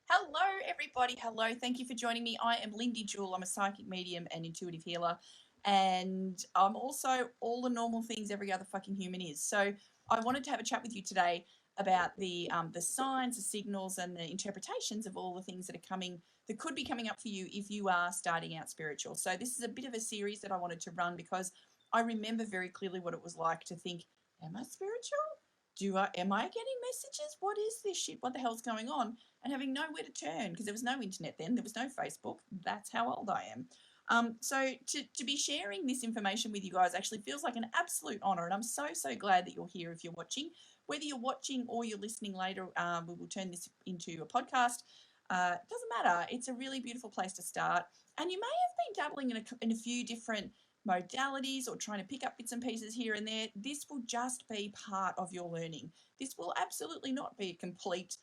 Hello, everybody. Hello. Thank you for joining me. I am Lindy Jewell. I'm a psychic medium and intuitive healer. And I'm also all the normal things every other fucking human is. So I wanted to have a chat with you today about the signs, the signals, and the interpretations of all the things that are coming, that could be coming up for you if you are starting out spiritual. So this is a bit of a series that I wanted to run because I remember very clearly what it was like to think, am I spiritual? Am I getting messages? What is this shit? What the hell's going on? And having nowhere to turn because there was no internet then, there was no Facebook. That's how old I am. So to be sharing this information with you guys actually feels like an absolute honor, and I'm so glad that you're here if you're watching. Whether you're watching or you're listening later, we will turn this into a podcast. It doesn't matter. It's a really beautiful place to start, and you may have been dabbling in a few different modalities or trying to pick up bits and pieces here and there. This will just be part of your learning. This will absolutely not be a complete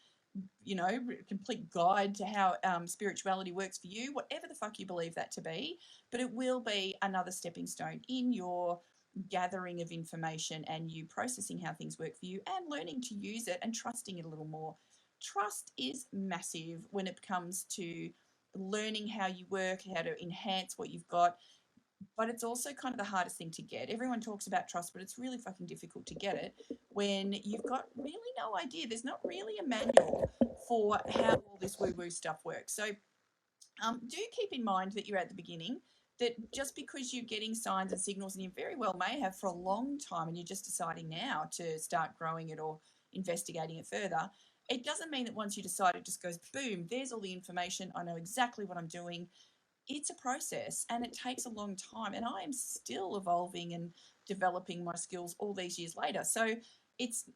guide to how spirituality works for you, whatever the fuck you believe that to be, but it will be another stepping stone in your gathering of information and you processing how things work for you and learning to use it and trusting it a little more. Trust is massive when it comes to learning how you work, how to enhance what you've got, but it's also kind of the hardest thing to get. Everyone talks about trust, but it's really fucking difficult to get it when you've got really no idea. There's not really a manual for how all this woo-woo stuff works. So do keep in mind that you're at the beginning, that just because you're getting signs and signals, and you very well may have for a long time, and you're just deciding now to start growing it or investigating it further, it doesn't mean that once you decide it just goes boom, there's all the information, I know exactly what I'm doing. It's a process and it takes a long time, and I am still evolving and developing my skills all these years later. So it's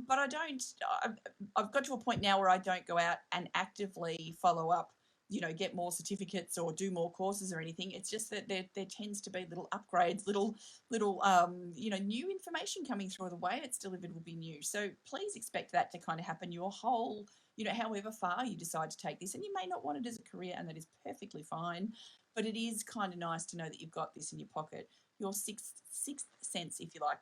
but I've got to a point now where I don't go out and actively follow up, get more certificates or do more courses or anything. It's just that there tends to be little upgrades, little new information coming through. The way it's delivered will be new, so please expect that to kind of happen your whole, however far you decide to take this. And you may not want it as a career, and that is perfectly fine, but it is kind of nice to know that you've got this in your pocket, your sixth sense, if you like.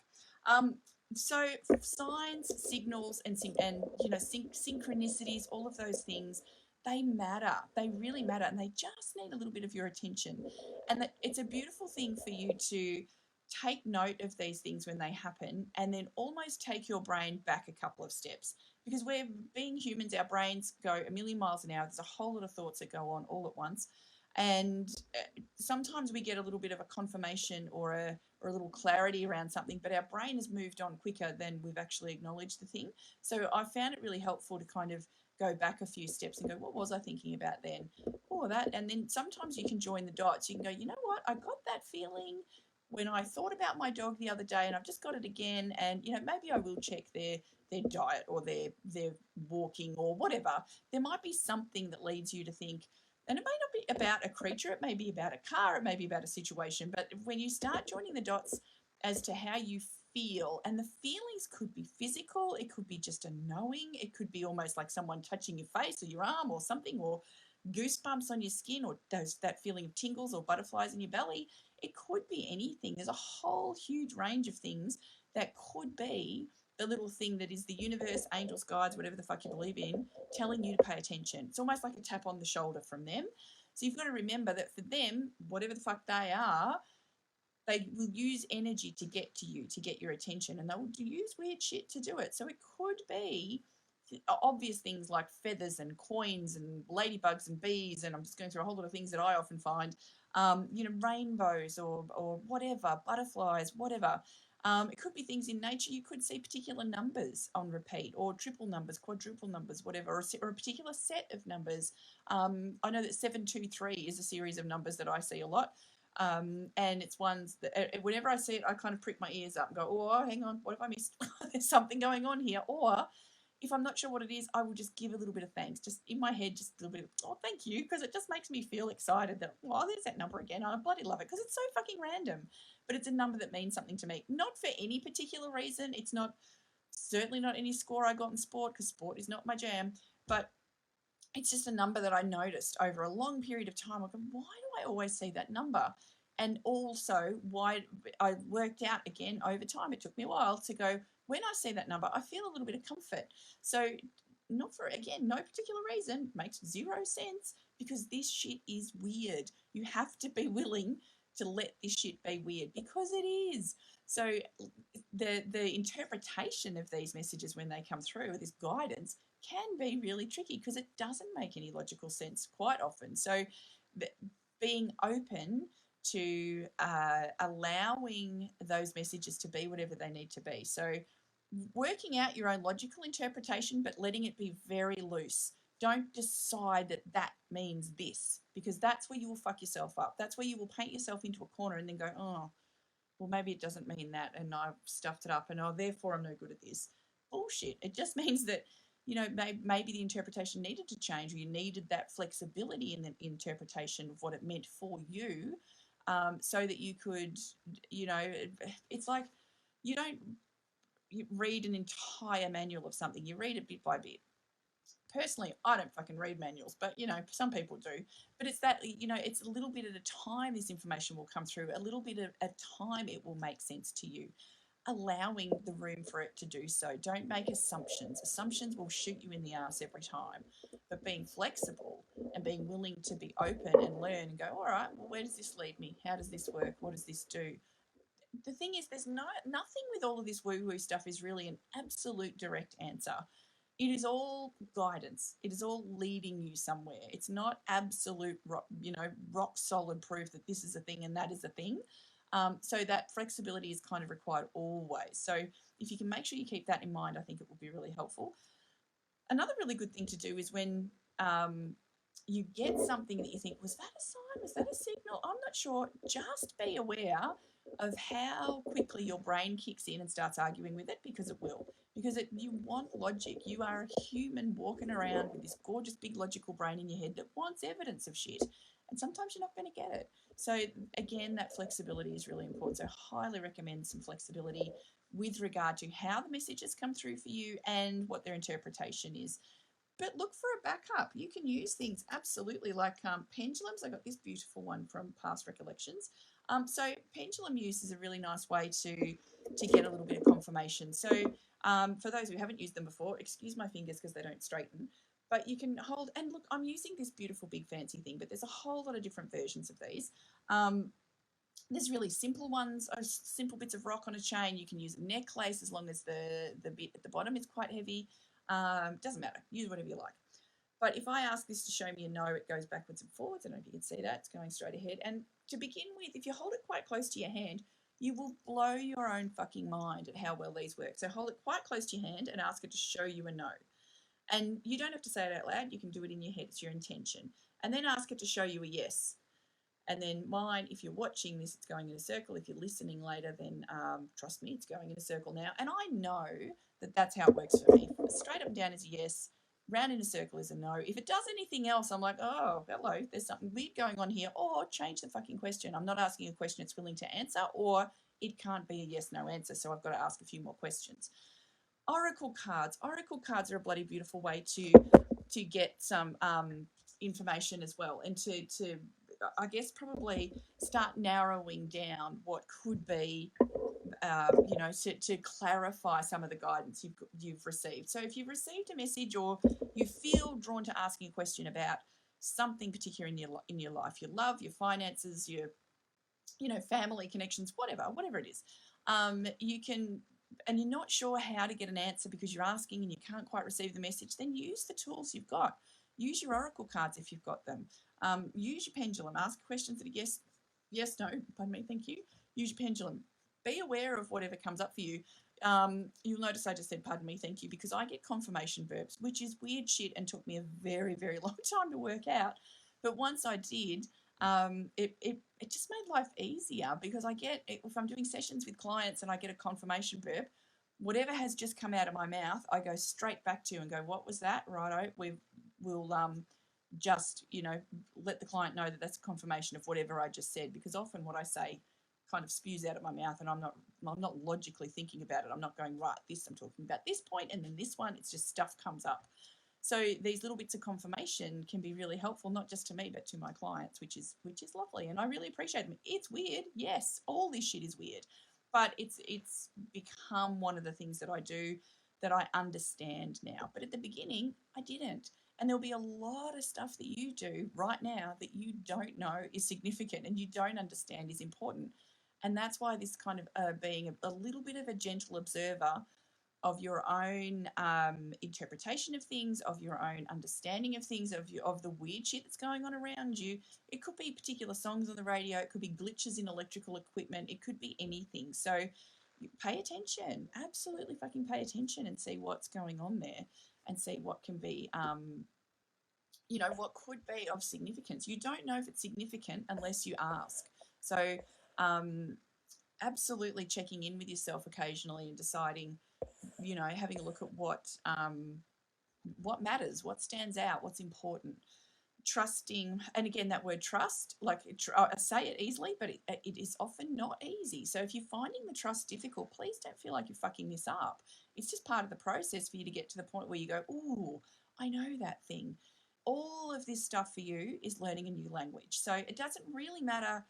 So signs, signals, and synchronicities, all of those things, they matter. They really matter, and they just need a little bit of your attention. And that it's a beautiful thing for you to take note of these things when they happen, and then almost take your brain back a couple of steps, because we're being humans, our brains go a million miles an hour. There's a whole lot of thoughts that go on all at once, and sometimes we get a little bit of a confirmation or a little clarity around something, but our brain has moved on quicker than we've actually acknowledged the thing. So I found it really helpful to kind of go back a few steps and go, what was I thinking about then? Oh, that. And then sometimes you can join the dots. You can go, you know what? I got that feeling when I thought about my dog the other day, and I've just got it again. And, maybe I will check their diet or their walking or whatever. There might be something that leads you to think, and it may not be about a creature, it may be about a car, it may be about a situation. But when you start joining the dots as to how you feel, and the feelings could be physical, it could be just a knowing, it could be almost like someone touching your face or your arm or something, or goosebumps on your skin, or that feeling of tingles or butterflies in your belly. It could be anything. There's a whole huge range of things that could be the little thing that is the universe, angels, guides, whatever the fuck you believe in, telling you to pay attention. It's almost like a tap on the shoulder from them. So you've got to remember that for them, whatever the fuck they are, they will use energy to get to you, to get your attention, and they will use weird shit to do it. So it could be obvious things like feathers and coins and ladybugs and bees, and I'm just going through a whole lot of things that I often find, rainbows or whatever, butterflies, whatever. It could be things in nature. You could see particular numbers on repeat, or triple numbers, quadruple numbers, whatever, or a particular set of numbers. I know that 723 is a series of numbers that I see a lot. And it's ones that whenever I see it, I kind of prick my ears up and go, oh, hang on, what have I missed? There's something going on here. Or if I'm not sure what it is, I will just give a little bit of thanks, just in my head, just a little bit of, oh, thank you, because it just makes me feel excited that, oh, there's that number again. I bloody love it because it's so fucking random, but it's a number that means something to me. Not for any particular reason. It's not, certainly not any score I got in sport, because sport is not my jam, but it's just a number that I noticed over a long period of time. I go, why do I always see that number? And also why I worked out again over time. It took me a while to go, when I see that number, I feel a little bit of comfort. So not for, again, no particular reason, makes zero sense, because this shit is weird. You have to be willing to let this shit be weird, because it is. So the interpretation of these messages when they come through, or this guidance, can be really tricky because it doesn't make any logical sense quite often. So being open to allowing those messages to be whatever they need to be. So working out your own logical interpretation, but letting it be very loose. Don't decide that that means this, because that's where you will fuck yourself up. That's where you will paint yourself into a corner and then go, oh, well, maybe it doesn't mean that, and I've stuffed it up, and oh, therefore I'm no good at this. Bullshit. It just means that, maybe the interpretation needed to change, or you needed that flexibility in the interpretation of what it meant for you, so that you could, it's like you don't read an entire manual of something. You read it bit by bit. Personally, I don't fucking read manuals, but some people do. But it's that, it's a little bit at a time this information will come through, a little bit at a time it will make sense to you, allowing the room for it to do so. Don't make assumptions. Assumptions will shoot you in the ass every time. But being flexible and being willing to be open and learn and go, all right, well, where does this lead me? How does this work? What does this do? The thing is, there's nothing with all of this woo-woo stuff is really an absolute direct answer. It is all guidance. It is all leading you somewhere. It's not absolute, rock solid proof that this is a thing and that is a thing. So that flexibility is kind of required always. So if you can make sure you keep that in mind, I think it will be really helpful. Another really good thing to do is when you get something that you think, was that a sign? Was that a signal? I'm not sure. Just be aware of how quickly your brain kicks in and starts arguing with it, because it will. Because you want logic. You are a human walking around with this gorgeous big logical brain in your head that wants evidence of shit. And sometimes you're not going to get it. So again, that flexibility is really important. So highly recommend some flexibility with regard to how the messages come through for you and what their interpretation is. But look for a backup. You can use things absolutely like pendulums. I got this beautiful one from Past Recollections. So pendulum use is a really nice way to get a little bit of confirmation. So for those who haven't used them before, excuse my fingers because they don't straighten. But you can hold, and look, I'm using this beautiful big fancy thing, but there's a whole lot of different versions of these. There's really simple ones, simple bits of rock on a chain. You can use a necklace as long as the bit at the bottom is quite heavy. Doesn't matter. Use whatever you like. But if I ask this to show me a no, it goes backwards and forwards. I don't know if you can see that. It's going straight ahead. And to begin with, if you hold it quite close to your hand, you will blow your own fucking mind at how well these work. So hold it quite close to your hand and ask it to show you a no. And you don't have to say it out loud. You can do it in your head. It's your intention. And then ask it to show you a yes. And then mine, if you're watching this, it's going in a circle. If you're listening later, then trust me, it's going in a circle now. And I know that that's how it works for me. Straight up and down is a yes. Round in a circle is a no. If it does anything else, I'm like, oh, hello, there's something weird going on here. Or change the fucking question. I'm not asking a question it's willing to answer, or it can't be a yes-no answer, so I've got to ask a few more questions. Oracle cards. Oracle cards are a bloody beautiful way to get some information as well, and to I guess probably start narrowing down what could be, to clarify some of the guidance you've received. So if you've received a message, or you feel drawn to asking a question about something particular in your life, your love, your finances, your family connections, whatever it is, you can, and you're not sure how to get an answer because you're asking and you can't quite receive the message, then use the tools you've got. Use your oracle cards if you've got them. Use your pendulum. Ask questions that are yes, no, pardon me, thank you. Use your pendulum. Be aware of whatever comes up for you. You'll notice I just said pardon me, thank you, because I get confirmation verbs, which is weird shit and took me a very, very long time to work out. But once I did, it just made life easier, because if I'm doing sessions with clients and I get a confirmation verb, whatever has just come out of my mouth, I go straight back to and go, what was that? Righto, we'll just, let the client know that that's a confirmation of whatever I just said, because often what I say kind of spews out of my mouth and I'm not logically thinking about it. I'm not going, right, I'm talking about this point and then this one. It's just stuff comes up. So these little bits of confirmation can be really helpful, not just to me, but to my clients, which is lovely. And I really appreciate them. It's weird. Yes, all this shit is weird, but it's become one of the things that I do that I understand now. But at the beginning, I didn't. And there'll be a lot of stuff that you do right now that you don't know is significant and you don't understand is important. And that's why this kind of being a little bit of a gentle observer of your own interpretation of things, of your own understanding of things, of the weird shit that's going on around you. It could be particular songs on the radio. It could be glitches in electrical equipment. It could be anything. So pay attention. Absolutely fucking pay attention and see what's going on there and see what can be, what could be of significance. You don't know if it's significant unless you ask. So absolutely checking in with yourself occasionally and deciding, having a look at what matters, what stands out, what's important. Trusting, and again, that word trust, like I say it easily, but it is often not easy. So if you're finding the trust difficult, please don't feel like you're fucking this up. It's just part of the process for you to get to the point where you go, ooh, I know that thing. All of this stuff for you is learning a new language. So it doesn't really matter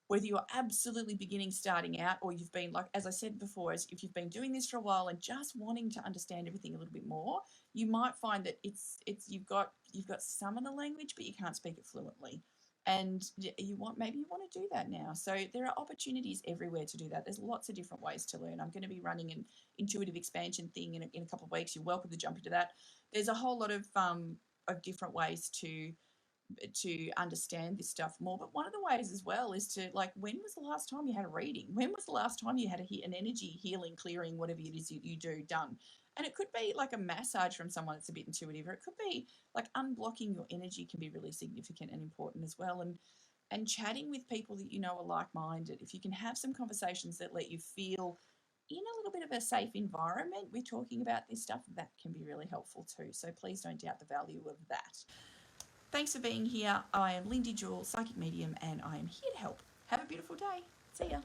whether you're absolutely beginning, starting out, or you've been, like, as I said before, as if you've been doing this for a while and just wanting to understand everything a little bit more, you might find that it's you've got some of the language, but you can't speak it fluently. And you want to do that now. So there are opportunities everywhere to do that. There's lots of different ways to learn. I'm going to be running an intuitive expansion thing in a couple of weeks. You're welcome to jump into that. There's a whole lot of different ways to understand this stuff more. But one of the ways as well is to, like, when was the last time you had a reading? When was the last time you had an energy healing, clearing, whatever it is you do done? And it could be like a massage from someone that's a bit intuitive, or it could be like unblocking your energy can be really significant and important as well. And chatting with people that you know are like-minded. If you can have some conversations that let you feel in a little bit of a safe environment, we're talking about this stuff, that can be really helpful too. So please don't doubt the value of that. Thanks for being here. I am Lindy Jewell, Psychic Medium, and I am here to help. Have a beautiful day. See ya.